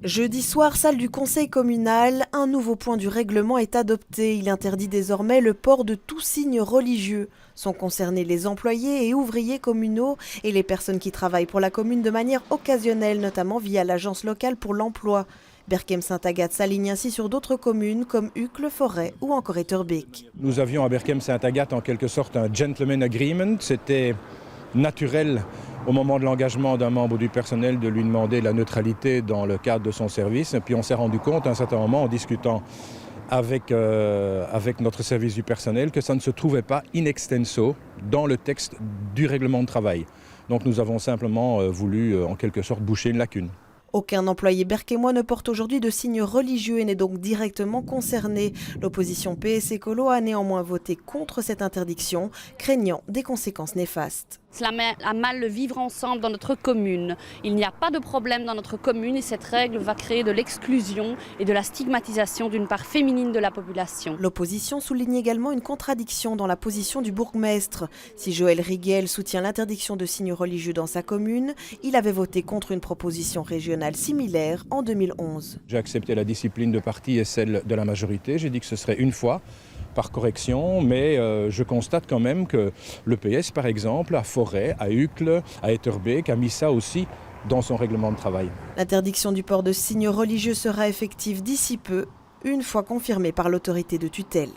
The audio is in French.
Jeudi soir, salle du conseil communal, un nouveau point du règlement est adopté. Il interdit désormais le port de tout signe religieux. Sont concernés les employés et ouvriers communaux et les personnes qui travaillent pour la commune de manière occasionnelle, notamment via l'agence locale pour l'emploi. Berchem-Saint-Agathe s'aligne ainsi sur d'autres communes comme Uccle, Forêt ou encore Etterbeek. Nous avions à Berchem-Saint-Agathe en quelque sorte un gentleman agreement. C'était naturel au moment de l'engagement d'un membre du personnel de lui demander la neutralité dans le cadre de son service. Et puis on s'est rendu compte à un certain moment en discutant avec notre service du personnel que ça ne se trouvait pas in extenso dans le texte du règlement de travail. Donc nous avons simplement voulu en quelque sorte boucher une lacune. Aucun employé berquémois ne porte aujourd'hui de signes religieux et n'est donc directement concerné. L'opposition PS Écolo a néanmoins voté contre cette interdiction, craignant des conséquences néfastes. Cela met à mal le vivre ensemble dans notre commune. Il n'y a pas de problème dans notre commune et cette règle va créer de l'exclusion et de la stigmatisation d'une part féminine de la population. L'opposition souligne également une contradiction dans la position du bourgmestre. Si Joël Riguel soutient l'interdiction de signes religieux dans sa commune, il avait voté contre une proposition régionale similaire en 2011. J'ai accepté la discipline de parti et celle de la majorité. J'ai dit que ce serait une fois par correction, mais je constate quand même que le PS, par exemple, à Forêt, à Uccle, à Etterbeek, a mis ça aussi dans son règlement de travail. L'interdiction du port de signes religieux sera effective d'ici peu, une fois confirmée par l'autorité de tutelle.